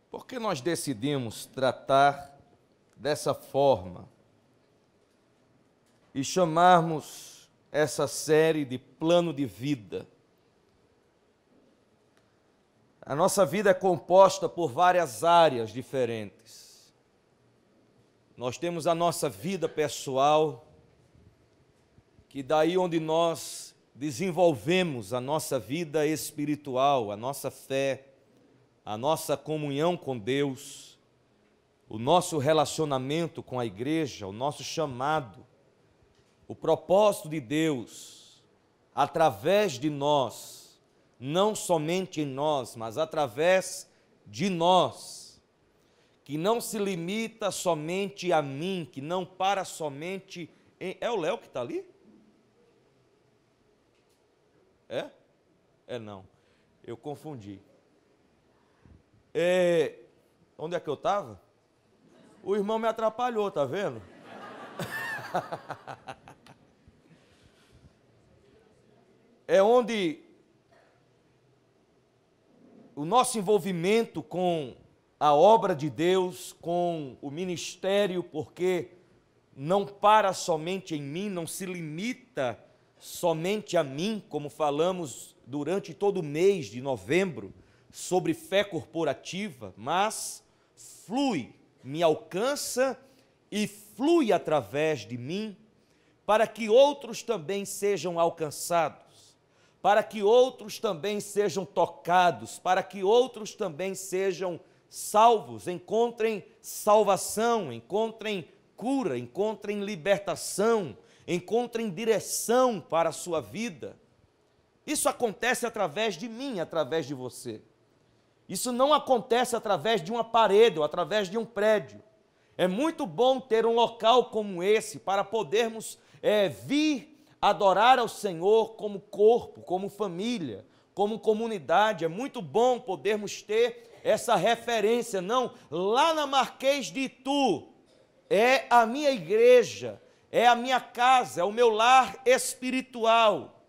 Por que nós decidimos tratar dessa forma e chamarmos essa série de plano de vida? A nossa vida é composta por várias áreas diferentes. Nós temos a nossa vida pessoal, que daí onde nós desenvolvemos a nossa vida espiritual, a nossa fé, a nossa comunhão com Deus, o nosso relacionamento com a igreja, o nosso chamado, o propósito de Deus, através de nós, não somente em nós, mas através de nós, que não se limita somente a mim, que não para somente em... É o Léo que está ali? É? É não, eu confundi. Onde é que eu estava? O irmão me atrapalhou, tá vendo? É onde o nosso envolvimento com a obra de Deus, com o ministério, porque não para somente em mim, não se limita somente a mim, como falamos durante todo o mês de novembro, sobre fé corporativa, mas flui, me alcança e flui através de mim, para que outros também sejam alcançados, para que outros também sejam tocados, para que outros também sejam salvos, encontrem salvação, encontrem cura, encontrem libertação, encontrem direção para a sua vida. Isso acontece através de mim, através de você. Isso não acontece através de uma parede ou através de um prédio. É muito bom ter um local como esse para podermos vir adorar ao Senhor como corpo, como família, como comunidade. É muito bom podermos ter essa referência. Não, lá na Marquês de Itu é a minha igreja, é a minha casa, é o meu lar espiritual.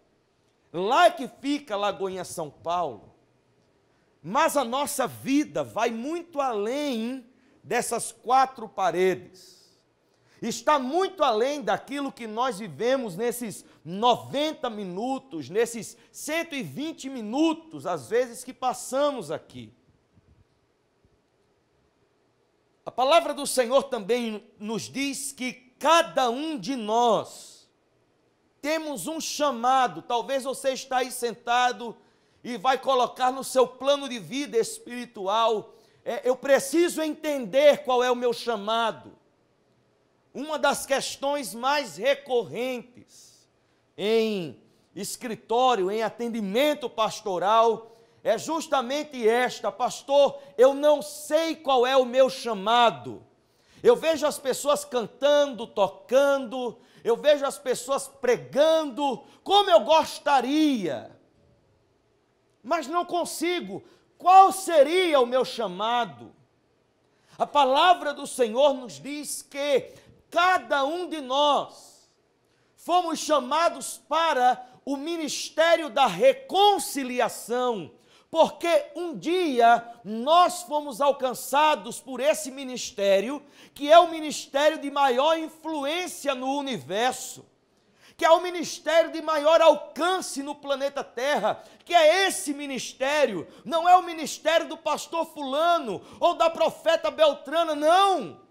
Lá é que fica Lagoinha São Paulo. Mas a nossa vida vai muito além dessas quatro paredes. Está muito além daquilo que nós vivemos nesses 90 minutos, nesses 120 minutos, às vezes, que passamos aqui. A palavra do Senhor também nos diz que cada um de nós temos um chamado. Talvez você está aí sentado e vai colocar no seu plano de vida espiritual, eu preciso entender qual é o meu chamado. Uma das questões mais recorrentes em escritório, em atendimento pastoral, é justamente esta: pastor, eu não sei qual é o meu chamado. Eu vejo as pessoas cantando, tocando, eu vejo as pessoas pregando, como eu gostaria, mas não consigo. Qual seria o meu chamado? A palavra do Senhor nos diz que cada um de nós fomos chamados para o ministério da reconciliação, porque um dia nós fomos alcançados por esse ministério, que é o ministério de maior influência no universo, que é o ministério de maior alcance no planeta Terra, que é esse ministério, não é o ministério do pastor fulano ou da profeta Beltrana, não.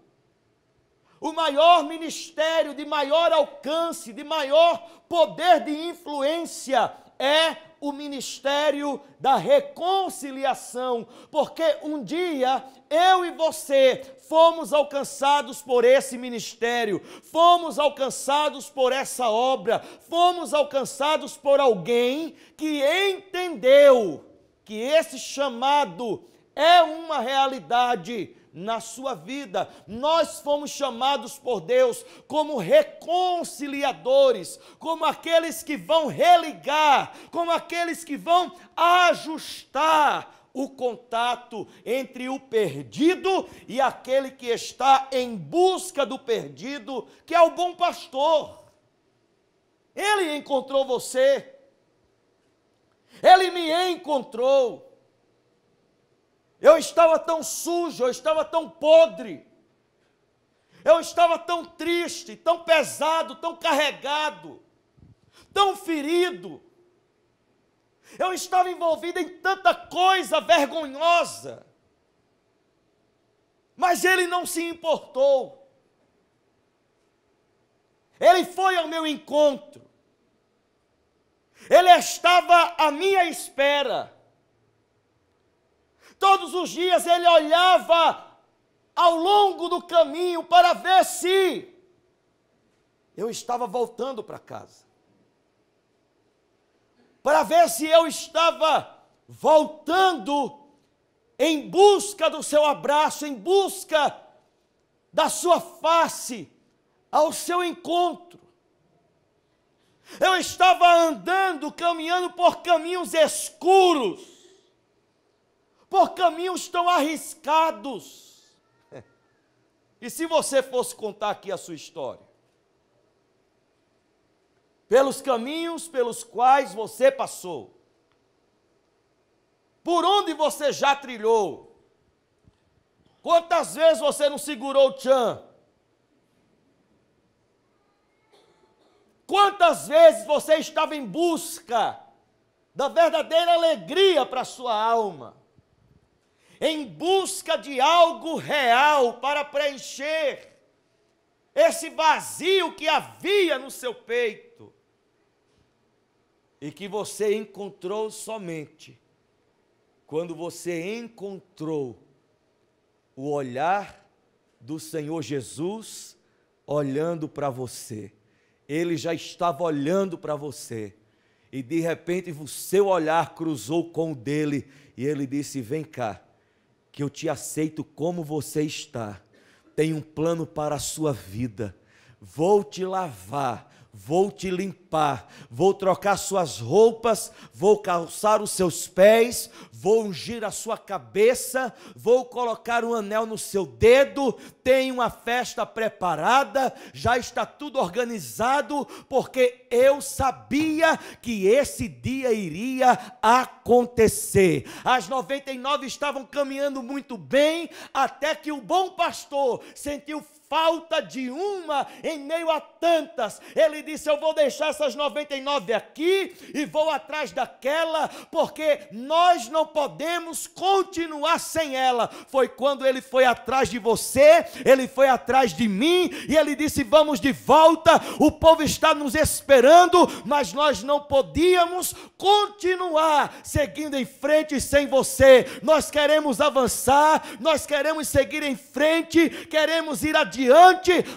O maior ministério de maior alcance, de maior poder de influência é o ministério da reconciliação, porque um dia eu e você fomos alcançados por esse ministério, fomos alcançados por essa obra, fomos alcançados por alguém que entendeu que esse chamado é uma realidade na sua vida. Nós fomos chamados por Deus como reconciliadores, como aqueles que vão religar, como aqueles que vão ajustar o contato entre o perdido e aquele que está em busca do perdido, que é o bom pastor. Ele encontrou você, ele me encontrou. Eu estava tão sujo, eu estava tão podre, eu estava tão triste, tão pesado, tão carregado, tão ferido. Eu estava envolvido em tanta coisa vergonhosa. Mas ele não se importou. Ele foi ao meu encontro. Ele estava à minha espera. Todos os dias ele olhava ao longo do caminho para ver se eu estava voltando para casa. Para ver se eu estava voltando em busca do seu abraço, em busca da sua face, ao seu encontro. Eu estava andando, caminhando por caminhos escuros, por caminhos tão arriscados. E se você fosse contar aqui a sua história? Pelos caminhos pelos quais você passou, por onde você já trilhou, quantas vezes você não segurou o tchan? Quantas vezes você estava em busca da verdadeira alegria para a sua alma, em busca de algo real para preencher esse vazio que havia no seu peito, e que você encontrou somente quando você encontrou o olhar do Senhor Jesus olhando para você. Ele já estava olhando para você, e de repente o seu olhar cruzou com o dele, e ele disse: vem cá, que eu te aceito como você está, tenho um plano para a sua vida, vou te lavar, vou te limpar, vou trocar suas roupas, vou calçar os seus pés, vou ungir a sua cabeça, vou colocar um anel no seu dedo, tem uma festa preparada, já está tudo organizado, porque eu sabia que esse dia iria acontecer. As 99 estavam caminhando muito bem, até que o bom pastor sentiu falta de uma em meio a tantas. Ele disse: eu vou deixar essas 99 aqui e vou atrás daquela, porque nós não podemos continuar sem ela. Foi quando ele foi atrás de você, ele foi atrás de mim, e ele disse: vamos de volta, o povo está nos esperando, mas nós não podíamos continuar seguindo em frente sem você. Nós queremos avançar, nós queremos seguir em frente, queremos ir adiante,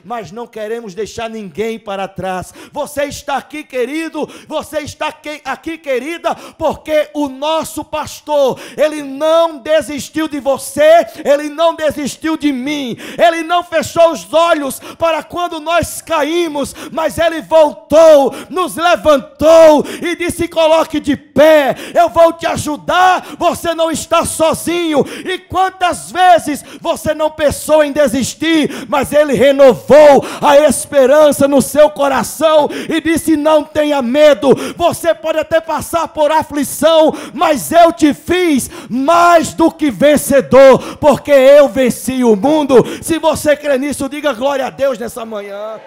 mas não queremos deixar ninguém para trás. Você está aqui, querido, você está aqui, querida, porque o nosso pastor, ele não desistiu de você, ele não desistiu de mim, ele não fechou os olhos para quando nós caímos, mas ele voltou, nos levantou e disse: coloque de pé, eu vou te ajudar, você não está sozinho. E quantas vezes você não pensou em desistir, mas ele renovou a esperança no seu coração e disse: não tenha medo, você pode até passar por aflição, mas eu te fiz mais do que vencedor, porque eu venci o mundo. Se você crê nisso, diga glória a Deus nessa manhã.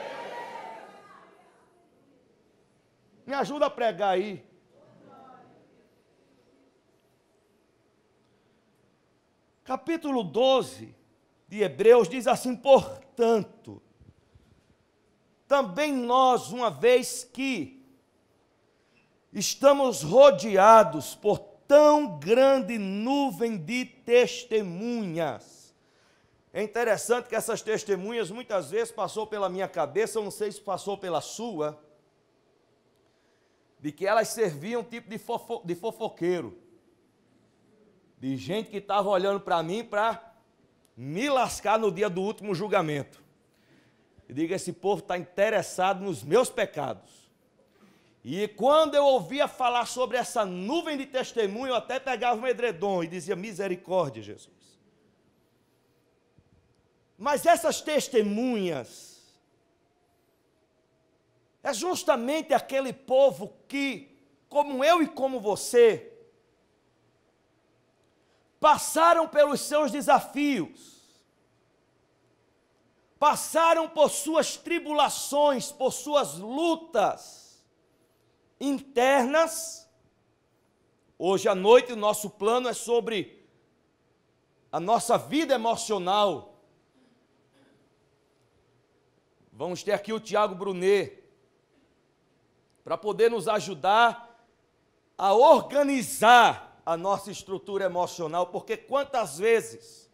Me ajuda a pregar aí. Capítulo 12 de Hebreus diz assim: portanto, também nós, uma vez que estamos rodeados por tão grande nuvem de testemunhas. É interessante que essas testemunhas muitas vezes passou pela minha cabeça, eu não sei se passou pela sua, de que elas serviam tipo de fofoqueiro, de gente que estava olhando para mim para me lascar no dia do último julgamento. E diga: esse povo está interessado nos meus pecados. E quando eu ouvia falar sobre essa nuvem de testemunho, eu até pegava um edredom e dizia: misericórdia, Jesus. Mas essas testemunhas é justamente aquele povo que, como eu e como você, passaram pelos seus desafios, passaram por suas tribulações, por suas lutas internas. Hoje à noite o nosso plano é sobre a nossa vida emocional. Vamos ter aqui o Tiago Brunet para poder nos ajudar a organizar a nossa estrutura emocional, porque quantas vezes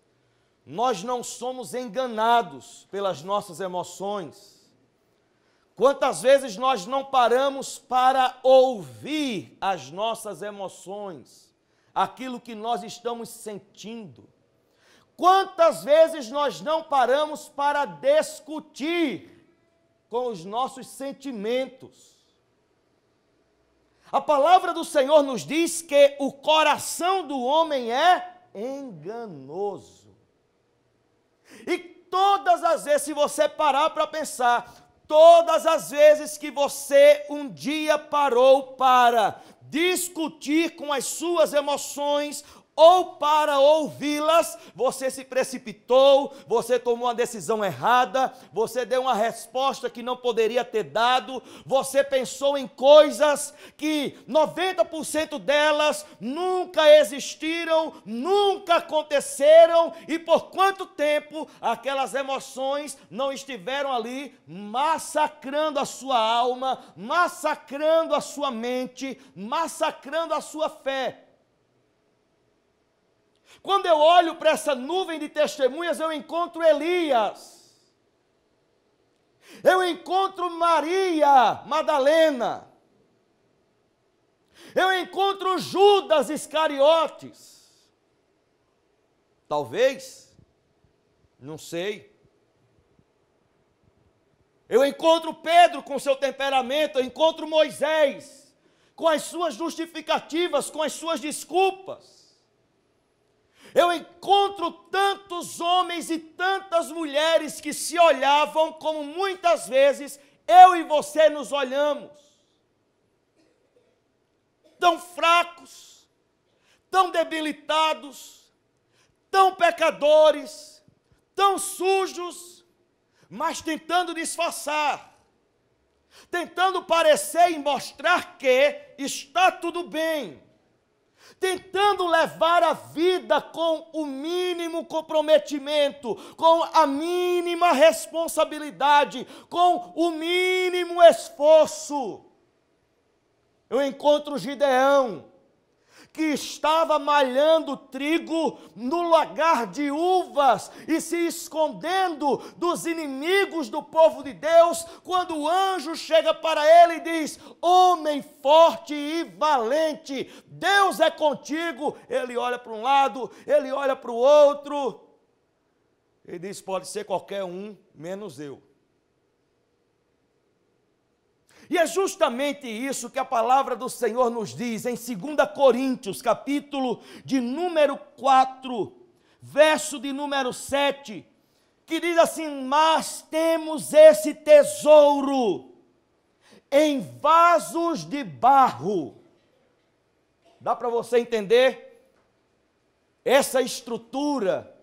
nós não somos enganados pelas nossas emoções, quantas vezes nós não paramos para ouvir as nossas emoções, aquilo que nós estamos sentindo, quantas vezes nós não paramos para discutir com os nossos sentimentos. A palavra do Senhor nos diz que o coração do homem é enganoso. E todas as vezes, se você parar para pensar, todas as vezes que você um dia parou para discutir com as suas emoções, ou para ouvi-las, você se precipitou, você tomou uma decisão errada, você deu uma resposta que não poderia ter dado, você pensou em coisas que 90% delas nunca existiram, nunca aconteceram, e por quanto tempo aquelas emoções não estiveram ali massacrando a sua alma, massacrando a sua mente, massacrando a sua fé. Quando eu olho para essa nuvem de testemunhas, eu encontro Elias, eu encontro Maria Madalena, eu encontro Judas Iscariotes, talvez, não sei, eu encontro Pedro com seu temperamento, eu encontro Moisés com as suas justificativas, com as suas desculpas. Eu encontro tantos homens e tantas mulheres que se olhavam como muitas vezes eu e você nos olhamos. Tão fracos, tão debilitados, tão pecadores, tão sujos, mas tentando disfarçar, tentando parecer e mostrar que está tudo bem, tentando levar a vida com o mínimo comprometimento, com a mínima responsabilidade, com o mínimo esforço. Eu encontro Gideão, que estava malhando trigo no lagar de uvas e se escondendo dos inimigos do povo de Deus, quando o anjo chega para ele e diz: homem forte e valente, Deus é contigo. Ele olha para um lado, ele olha para o outro, e diz: pode ser qualquer um, menos eu. E é justamente isso que a palavra do Senhor nos diz em 2 Coríntios, capítulo de número 4, verso de número 7, que diz assim: mas temos esse tesouro em vasos de barro. Dá para você entender essa estrutura?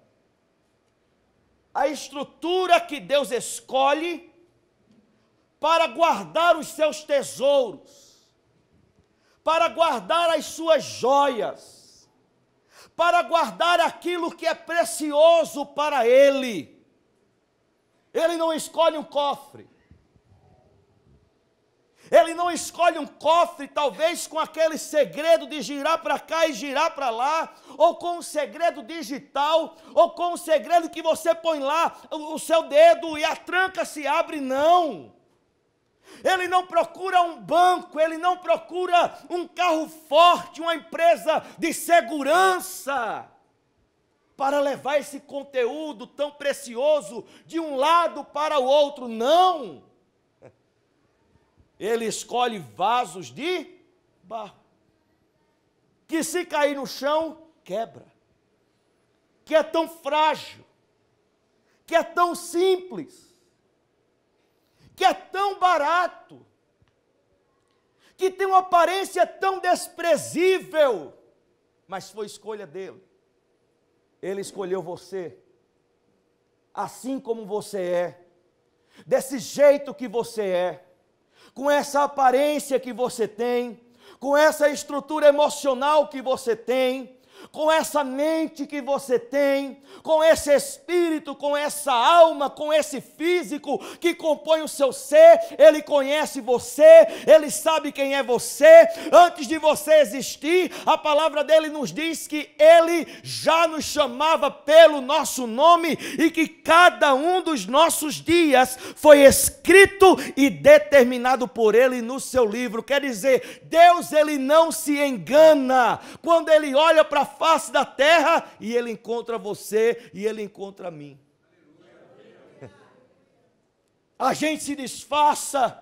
A estrutura que Deus escolhe para guardar os seus tesouros, para guardar as suas joias, para guardar aquilo que é precioso para Ele. Ele não escolhe um cofre. Ele não escolhe um cofre, talvez com aquele segredo de girar para cá e girar para lá, ou com um segredo digital, ou com um segredo que você põe lá o seu dedo e a tranca se abre, não. Ele não procura um banco, ele não procura um carro forte, uma empresa de segurança para levar esse conteúdo tão precioso de um lado para o outro, não. Ele escolhe vasos de barro, que se cair no chão, quebra, que é tão frágil, que é tão simples, que é tão barato, que tem uma aparência tão desprezível, mas foi escolha dele. Ele escolheu você, assim como você é, desse jeito que você é, com essa aparência que você tem, com essa estrutura emocional que você tem, com essa mente que você tem, com esse espírito, com essa alma, com esse físico que compõe o seu ser. Ele conhece você, Ele sabe quem é você. Antes de você existir, a palavra dele nos diz que Ele já nos chamava pelo nosso nome e que cada um dos nossos dias foi escrito e determinado por Ele no seu livro. Quer dizer, Deus, Ele não se engana quando Ele olha para a face da terra e Ele encontra você e Ele encontra mim. A gente se disfarça,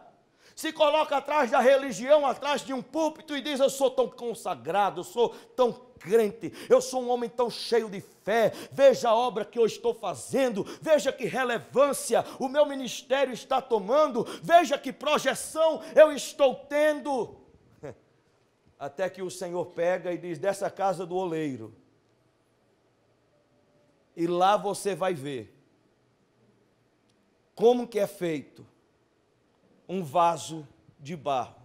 se coloca atrás da religião, atrás de um púlpito e diz: eu sou tão consagrado, eu sou tão crente, eu sou um homem tão cheio de fé, veja a obra que eu estou fazendo, veja que relevância o meu ministério está tomando, veja que projeção eu estou tendo. Até que o Senhor pega e diz: dessa casa do oleiro, e lá você vai ver como que é feito um vaso de barro.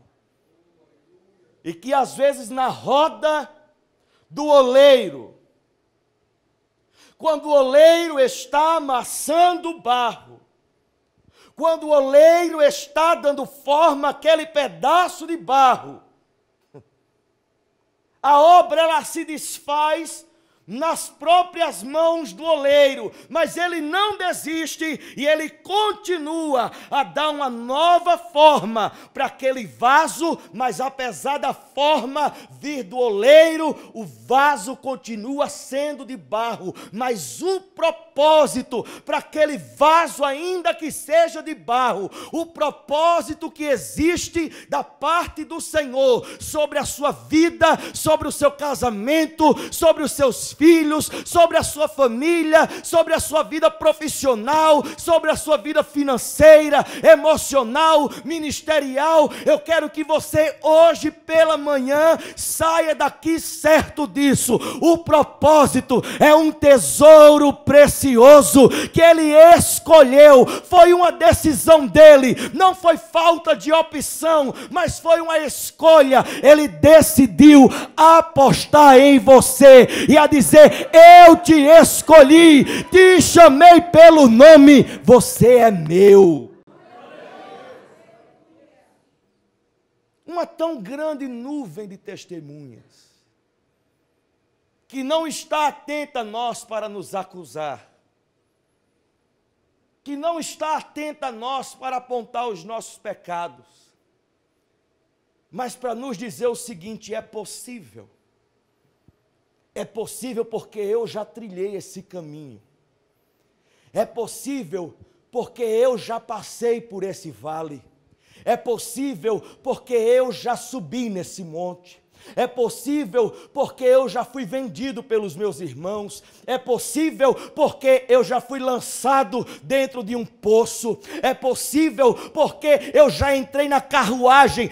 E que às vezes na roda do oleiro, quando o oleiro está amassando o barro, quando o oleiro está dando forma àquele pedaço de barro, a obra ela se desfaz nas próprias mãos do oleiro, mas ele não desiste e ele continua a dar uma nova forma para aquele vaso, mas apesar da forma vir do oleiro, o vaso continua sendo de barro, mas o propósito para aquele vaso, ainda que seja de barro, o propósito que existe da parte do Senhor sobre a sua vida, sobre o seu casamento, sobre os seus filhos, sobre a sua família, sobre a sua vida profissional, sobre a sua vida financeira, emocional, ministerial. Eu quero que você hoje pela manhã saia daqui certo disso. O propósito é um tesouro precioso que ele escolheu, foi uma decisão dele, não foi falta de opção, mas foi uma escolha. Ele decidiu apostar em você e a dizer: eu te escolhi, te chamei pelo nome, você é meu. Uma tão grande nuvem de testemunhas que não está atenta a nós para nos acusar, que não está atenta a nós para apontar os nossos pecados, mas para nos dizer o seguinte: é possível. É possível porque eu já trilhei esse caminho. É possível porque eu já passei por esse vale. É possível porque eu já subi nesse monte. É possível porque eu já fui vendido pelos meus irmãos. É possível porque eu já fui lançado dentro de um poço. É possível porque eu já entrei na carruagem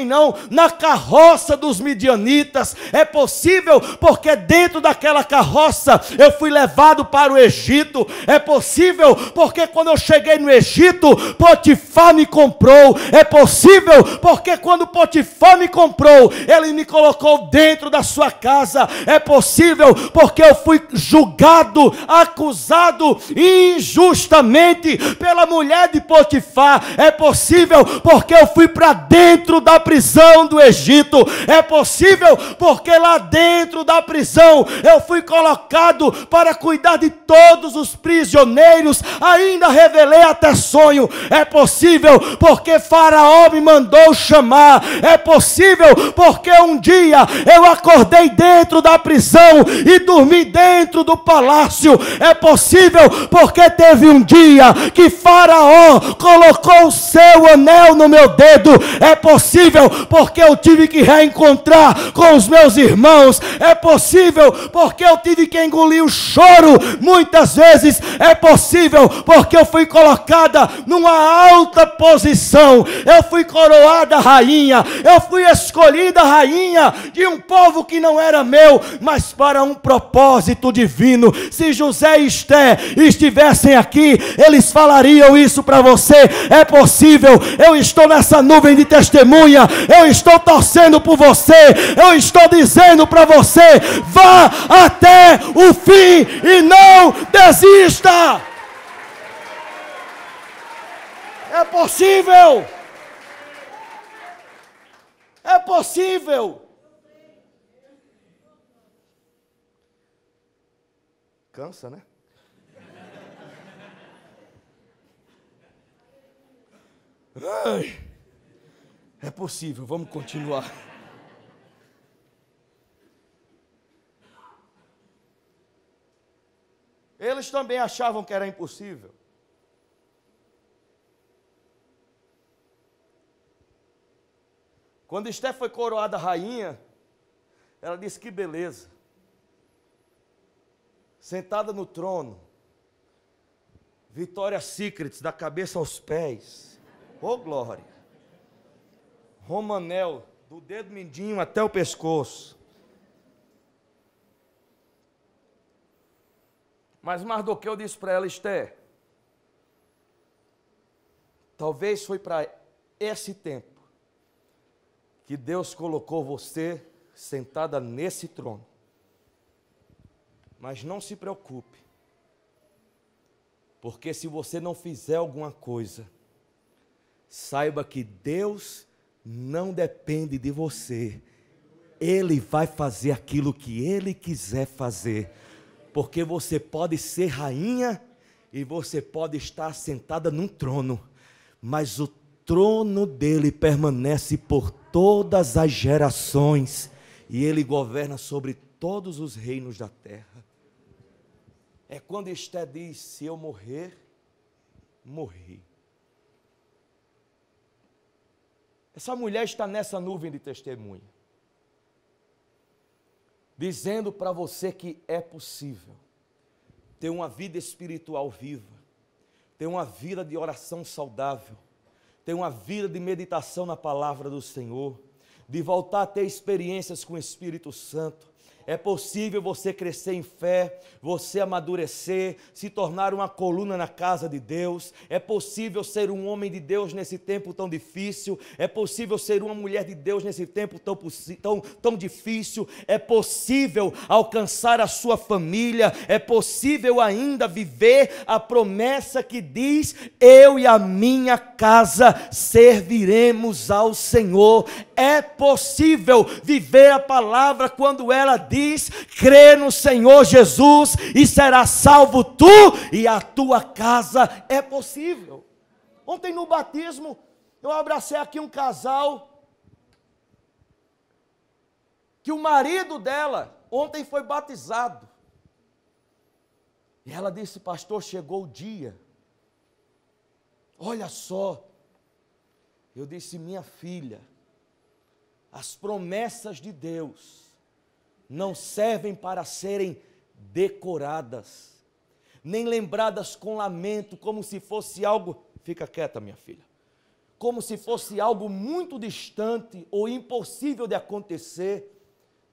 não, na carroça dos midianitas. É possível porque dentro daquela carroça eu fui levado para o Egito. É possível porque quando eu cheguei no Egito, Potifar me comprou. É possível porque quando Potifar me comprou, ele me colocou dentro da sua casa. É possível porque eu fui julgado, acusado injustamente pela mulher de Potifar. É possível porque eu fui para dentro da prisão do Egito. É possível porque lá dentro da prisão eu fui colocado para cuidar de todos os prisioneiros. Ainda revelei até sonho. É possível porque Faraó me mandou chamar. É possível porque um dia eu acordei dentro da prisão e dormi dentro do palácio. É possível porque teve um dia que Faraó colocou o seu anel no meu dedo. É possível porque eu tive que reencontrar com os meus irmãos. É possível porque eu tive que engolir o choro muitas vezes. É possível porque eu fui colocada numa alta posição. Eu fui coroada rainha. Eu fui escolhida rainha rainha de um povo que não era meu, mas para um propósito divino. Se José e Esther estivessem aqui, eles falariam isso para você. É possível, eu estou nessa nuvem de testemunha, eu estou torcendo por você, eu estou dizendo para você, vá até o fim e não desista. É possível. É possível. Cansa, né? Ai, é possível, vamos continuar. Eles também achavam que era impossível. Quando Esther foi coroada rainha, ela disse: que beleza. Sentada no trono, Victoria's Secret, da cabeça aos pés. Oh, glória. Romanel, do dedo mindinho até o pescoço. Mas Mardoqueu disse para ela: Esther, talvez foi para esse tempo que Deus colocou você sentada nesse trono. Mas não se preocupe, porque se você não fizer alguma coisa, saiba que Deus não depende de você. Ele vai fazer aquilo que Ele quiser fazer. Porque você pode ser rainha e você pode estar sentada num trono, mas o trono dele permanece por todas as gerações e ele governa sobre todos os reinos da terra. É quando Esther diz: se eu morrer, morri. Essa mulher está nessa nuvem de testemunha, dizendo para você que é possível ter uma vida espiritual viva, ter uma vida de oração saudável, ter uma vida de meditação na palavra do Senhor, de voltar a ter experiências com o Espírito Santo. É possível você crescer em fé, você amadurecer, se tornar uma coluna na casa de Deus. É possível ser um homem de Deus nesse tempo tão difícil. É possível ser uma mulher de Deus nesse tempo tão difícil. É possível alcançar a sua família. É possível ainda viver a promessa que diz: eu e a minha casa serviremos ao Senhor. É possível viver a palavra quando ela diz: crê no Senhor Jesus e será salvo tu e a tua casa. É possível. Ontem no batismo, eu abracei aqui um casal, que o marido dela ontem foi batizado. E ela disse: pastor, chegou o dia. Olha só. Eu disse: minha filha, as promessas de Deus não servem para serem decoradas, nem lembradas com lamento, como se fosse algo, fica quieta minha filha, como se fosse algo muito distante ou impossível de acontecer,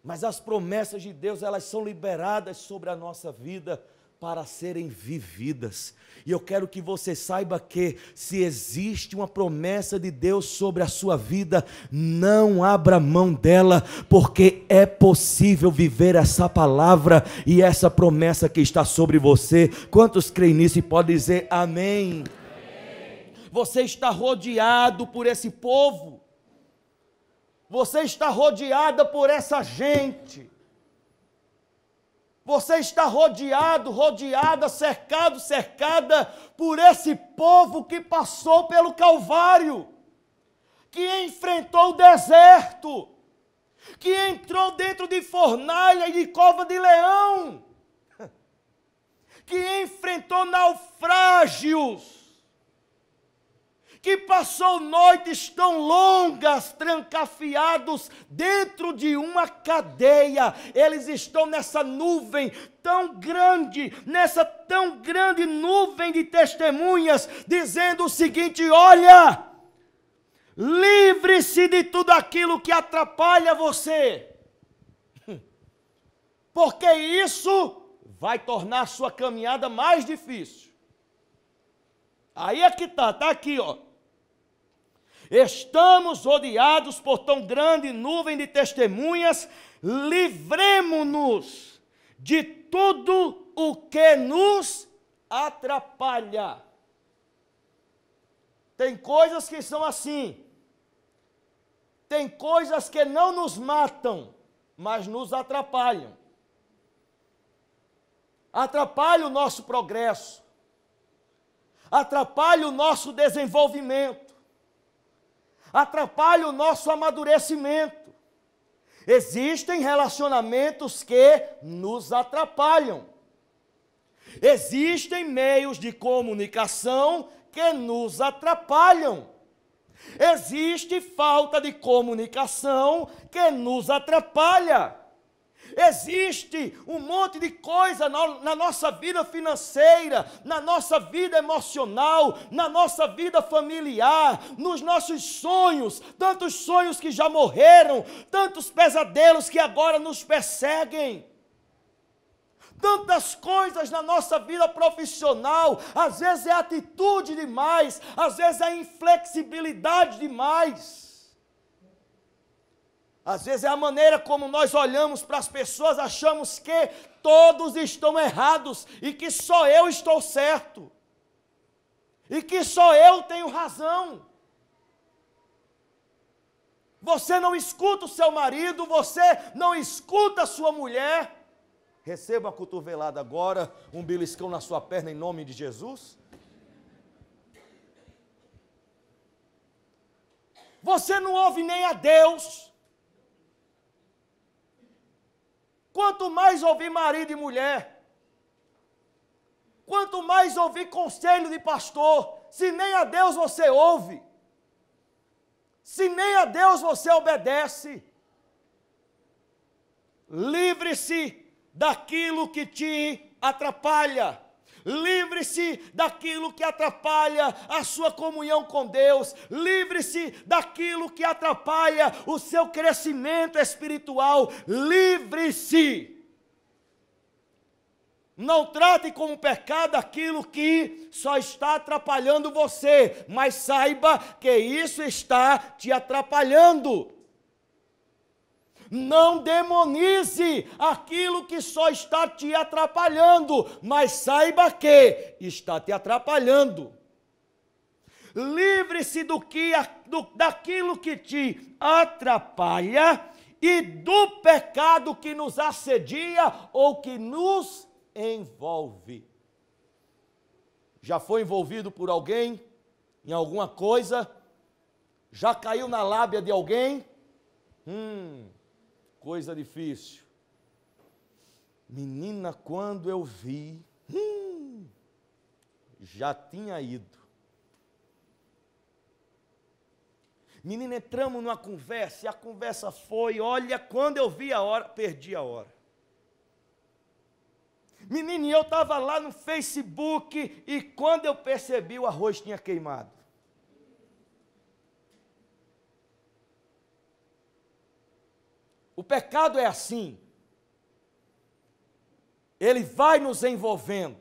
mas as promessas de Deus, elas são liberadas sobre a nossa vida para serem vividas. E eu quero que você saiba que, se existe uma promessa de Deus sobre a sua vida, não abra mão dela, porque é possível viver essa palavra e essa promessa que está sobre você. Quantos creem nisso e podem dizer amém? Amém. Você está rodeado por esse povo, você está rodeada por essa gente. Você está rodeada, cercada por esse povo que passou pelo Calvário, que enfrentou o deserto, que entrou dentro de fornalha e de cova de leão, que enfrentou naufrágios, que passou noites tão longas, trancafiados dentro de uma cadeia. Eles estão nessa nuvem tão grande, nessa tão grande nuvem de testemunhas, dizendo o seguinte: olha, Livre-se de tudo aquilo que atrapalha você. Porque isso vai tornar a sua caminhada mais difícil. Aí é que está aqui, ó. Estamos rodeados por tão grande nuvem de testemunhas, livremo-nos de tudo o que nos atrapalha. Tem coisas que são assim. Tem coisas que não nos matam, mas nos atrapalham. Atrapalha o nosso progresso. Atrapalha o nosso desenvolvimento. Atrapalha o nosso amadurecimento. Existem relacionamentos que nos atrapalham. Existem meios de comunicação que nos atrapalham. Existe falta de comunicação que nos atrapalha. Existe um monte de coisa na nossa vida financeira, na nossa vida emocional, na nossa vida familiar, nos nossos sonhos, tantos sonhos que já morreram, tantos pesadelos que agora nos perseguem. Tantas coisas na nossa vida profissional, às vezes é atitude demais, às vezes é inflexibilidade demais. Às vezes é a maneira como nós olhamos para as pessoas, achamos que todos estão errados e que só eu estou certo. E que só eu tenho razão. Você não escuta o seu marido, você não escuta a sua mulher. Receba uma cotovelada agora, um beliscão na sua perna em nome de Jesus. Você não ouve nem a Deus. Quanto mais ouvir marido e mulher, quanto mais ouvir conselho de pastor, se nem a Deus você ouve, se nem a Deus você obedece, livre-se daquilo que te atrapalha. Livre-se daquilo que atrapalha a sua comunhão com Deus. Livre-se daquilo que atrapalha o seu crescimento espiritual. Livre-se. Não trate como pecado aquilo que só está atrapalhando você, mas saiba que isso está te atrapalhando. Não demonize aquilo que só está te atrapalhando, mas saiba que está te atrapalhando. Livre-se daquilo que te atrapalha e do pecado que nos assedia ou que nos envolve. Já foi envolvido por alguém em alguma coisa? Já caiu na lábia de alguém? Coisa difícil. Menina, quando eu vi, já tinha ido. Menina, entramos numa conversa, e a conversa foi, olha, quando eu vi a hora, perdi a hora. Menina, eu estava lá no Facebook, e quando eu percebi, o arroz tinha queimado. O pecado é assim. Ele vai nos envolvendo.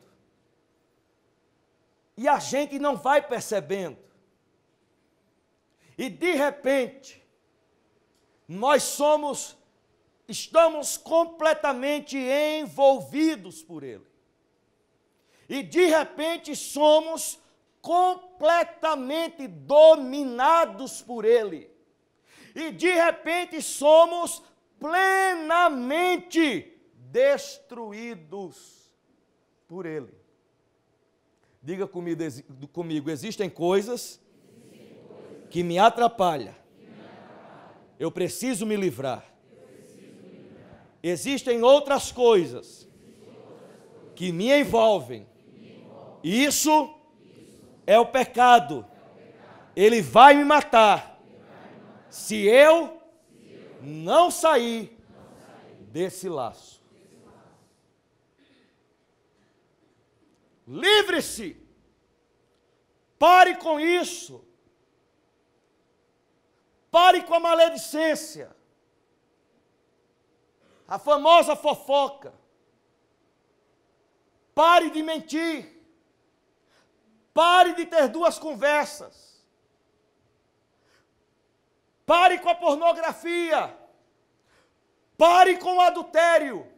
E a gente não vai percebendo. E de repente, nós estamos completamente envolvidos por ele. E de repente somos completamente dominados por ele. E de repente somos plenamente destruídos por ele. Diga comigo, existem coisas que me atrapalham. Eu preciso me livrar. Existem outras coisas que me envolvem. Isso é o pecado. Ele vai me matar se eu não sair desse laço. Livre-se. Pare com isso. Pare com a maledicência, a famosa fofoca. Pare de mentir. Pare de ter duas conversas. Pare com a pornografia. Pare com o adultério.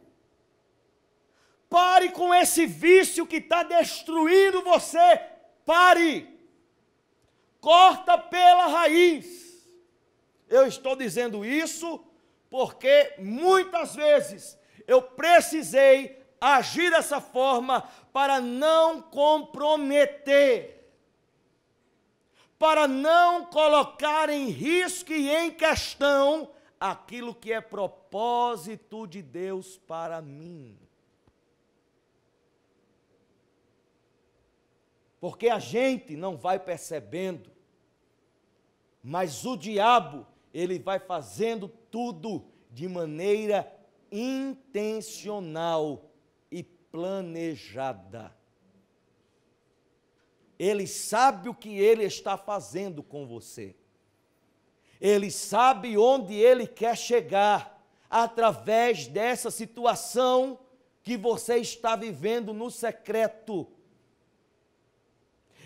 Pare com esse vício que está destruindo você. Pare. Corta pela raiz. Eu estou dizendo isso porque muitas vezes eu precisei agir dessa forma para não comprometer, para não colocar em risco e em questão aquilo que é propósito de Deus para mim. Porque a gente não vai percebendo, mas o diabo, ele vai fazendo tudo de maneira intencional e planejada. Ele sabe o que ele está fazendo com você. Ele sabe onde ele quer chegar através dessa situação que você está vivendo no secreto.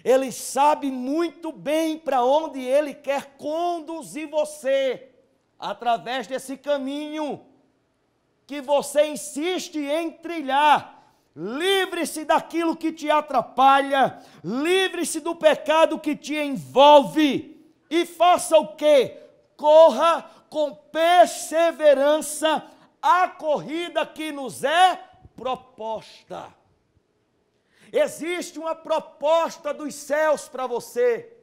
Ele sabe muito bem para onde ele quer conduzir você, através desse caminho que você insiste em trilhar. Livre-se daquilo que te atrapalha, livre-se do pecado que te envolve e faça o quê? Corra com perseverança a corrida que nos é proposta. Existe uma proposta dos céus para você.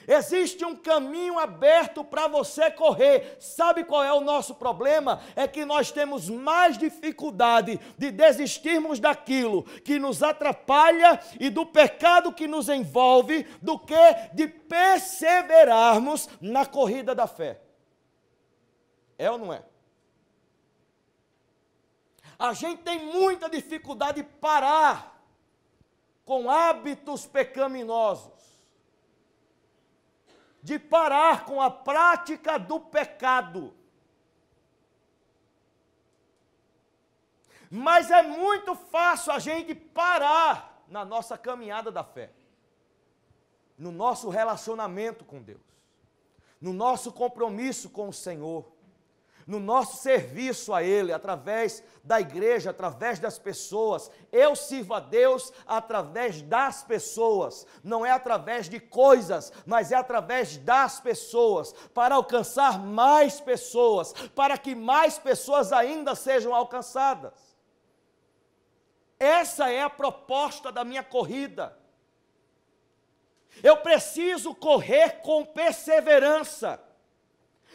Existe um caminho aberto para você correr. Sabe qual é o nosso problema? É que nós temos mais dificuldade de desistirmos daquilo que nos atrapalha e do pecado que nos envolve, do que de perseverarmos na corrida da fé. É ou não é? A gente tem muita dificuldade de parar com hábitos pecaminosos, de parar com a prática do pecado. Mas é muito fácil a gente parar na nossa caminhada da fé, no nosso relacionamento com Deus, no nosso compromisso com o Senhor, no nosso serviço a Ele, através da igreja, através das pessoas. Eu sirvo a Deus através das pessoas, não é através de coisas, mas é através das pessoas, para alcançar mais pessoas, para que mais pessoas ainda sejam alcançadas. Essa é a proposta da minha corrida. Eu preciso correr com perseverança.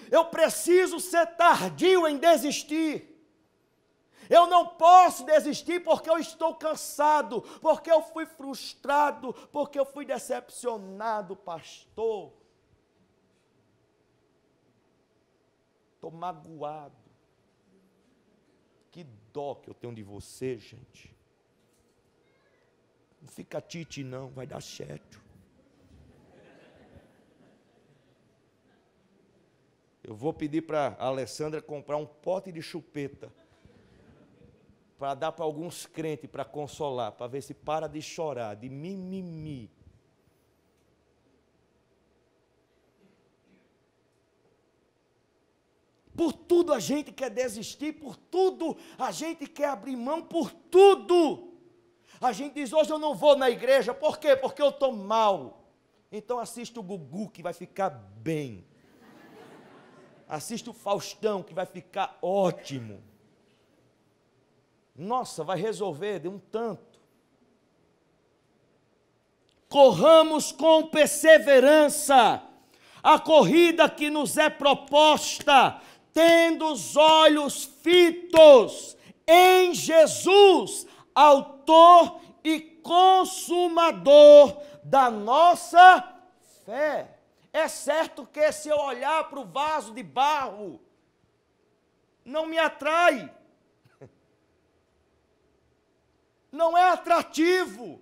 Eu preciso ser tardio em desistir. Eu não posso desistir porque eu estou cansado, porque eu fui frustrado, porque eu fui decepcionado, pastor. Estou magoado. Que dó que eu tenho de você, gente. Não fica tite não, vai dar certo. Eu vou pedir para a Alessandra comprar um pote de chupeta para dar para alguns crentes, para consolar, para ver se para de chorar, de mimimi. Por tudo a gente quer desistir, por tudo a gente quer abrir mão, por tudo. A gente diz, hoje eu não vou na igreja, por quê? Porque eu estou mal. Então assista o Gugu que vai ficar bem. Assista o Faustão, que vai ficar ótimo. Nossa, vai resolver de um tanto. Corramos com perseverança a corrida que nos é proposta, tendo os olhos fitos em Jesus, autor e consumador da nossa fé. É certo que se eu olhar para o vaso de barro, não me atrai, não é atrativo,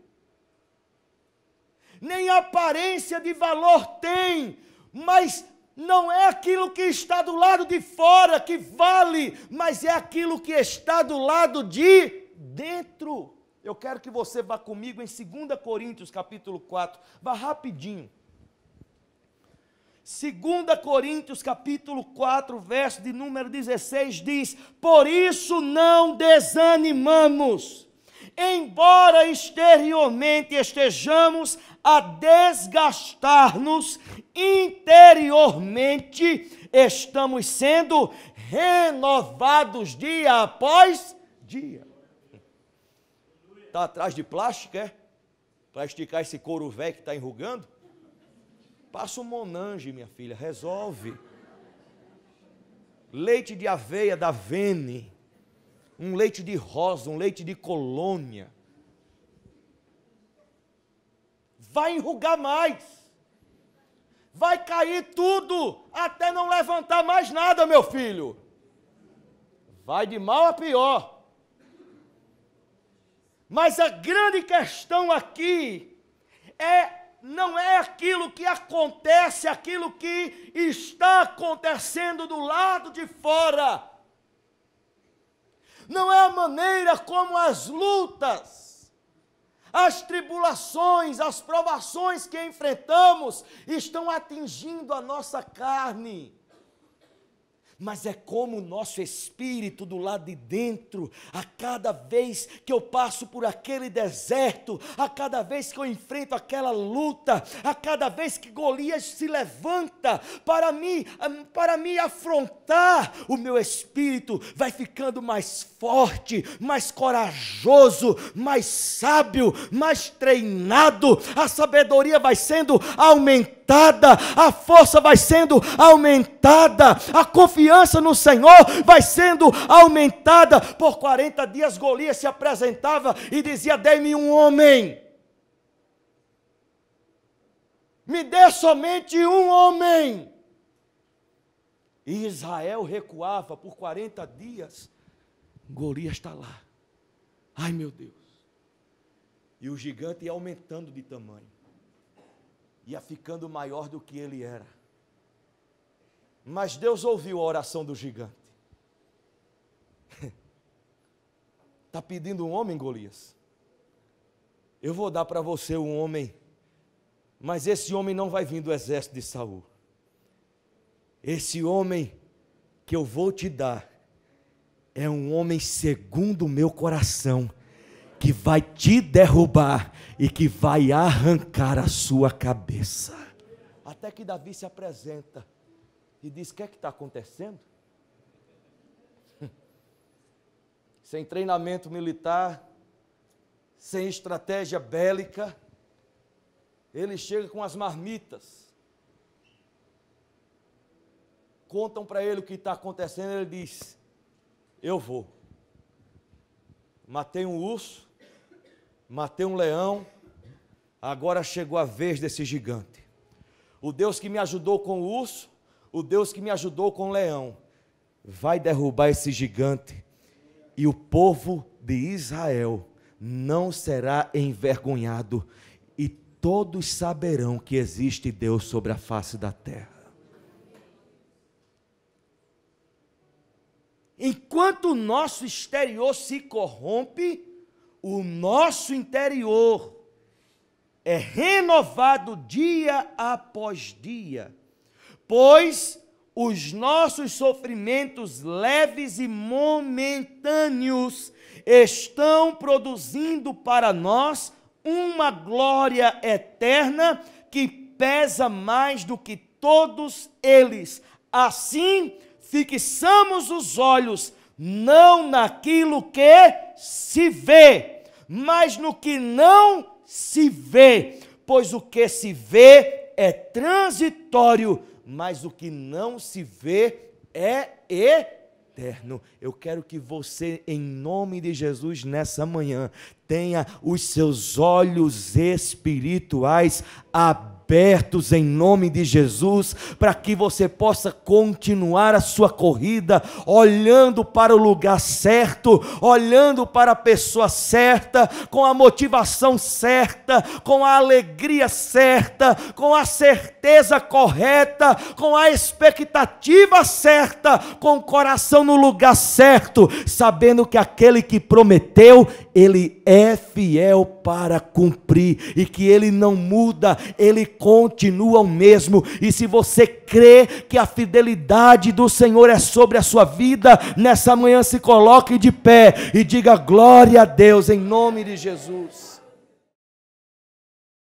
nem aparência de valor tem, mas Não é aquilo que está do lado de fora que vale, mas é aquilo que está do lado de dentro. Eu quero que você vá comigo em 2 Coríntios capítulo 4, vá rapidinho. 2 Coríntios capítulo 4, verso de número 16 diz: por isso não desanimamos, embora exteriormente estejamos a desgastar-nos, interiormente estamos sendo renovados dia após dia. Está atrás de plástico, é? Para esticar esse couro velho que está enrugando? Passa um Monange, minha filha, resolve. Leite de aveia da Vene, um leite de rosa, um leite de colônia. Vai enrugar mais. Vai cair tudo, até não levantar mais nada, meu filho. Vai de mal a pior. Mas a grande questão aqui não é aquilo que acontece, aquilo que está acontecendo do lado de fora. Não é a maneira como as lutas, as tribulações, as provações que enfrentamos estão atingindo a nossa carne. Mas é como o nosso espírito do lado de dentro, a cada vez que eu passo por aquele deserto, a cada vez que eu enfrento aquela luta, a cada vez que Golias se levanta para me afrontar, o meu espírito vai ficando mais forte, mais corajoso, mais sábio, mais treinado, a sabedoria vai sendo aumentada, a força vai sendo aumentada, a confiança no Senhor vai sendo aumentada. Por 40 dias Golias se apresentava e dizia: dê-me um homem, me dê somente um homem. E Israel recuava por 40 dias, Golias está lá, ai meu Deus, e o gigante ia aumentando de tamanho, ia ficando maior do que ele era. Mas Deus ouviu a oração do gigante. Está pedindo um homem, Golias? Eu vou dar para você um homem, mas esse homem não vai vir do exército de Saul. Esse homem que eu vou te dar é um homem segundo o meu coração, que vai te derrubar e que vai arrancar a sua cabeça. Até que Davi se apresenta e diz: o que é que está acontecendo? Sem treinamento militar, sem estratégia bélica, ele chega com as marmitas, contam para ele o que está acontecendo, ele diz: eu vou. Matei um urso, matei um leão, agora chegou a vez desse gigante. O Deus que me ajudou com o urso, o Deus que me ajudou com o leão, vai derrubar esse gigante, e o povo de Israel não será envergonhado, e todos saberão que existe Deus sobre a face da terra. Enquanto o nosso exterior se corrompe, o nosso interior é renovado dia após dia, pois os nossos sofrimentos leves e momentâneos estão produzindo para nós uma glória eterna que pesa mais do que todos eles. Assim, fixamos os olhos não naquilo que se vê, mas no que não se vê, pois o que se vê é transitório, mas o que não se vê é eterno. Eu quero que você, em nome de Jesus, nessa manhã, tenha os seus olhos espirituais abertos abertos em nome de Jesus, para que você possa continuar a sua corrida, olhando para o lugar certo, olhando para a pessoa certa, com a motivação certa, com a alegria certa, com a certeza correta, com a expectativa certa, com o coração no lugar certo, sabendo que aquele que prometeu, ele é fiel para cumprir, e que ele não muda, ele continua o mesmo. E se você crê que a fidelidade do Senhor é sobre a sua vida, nessa manhã se coloque de pé e diga glória a Deus em nome de Jesus.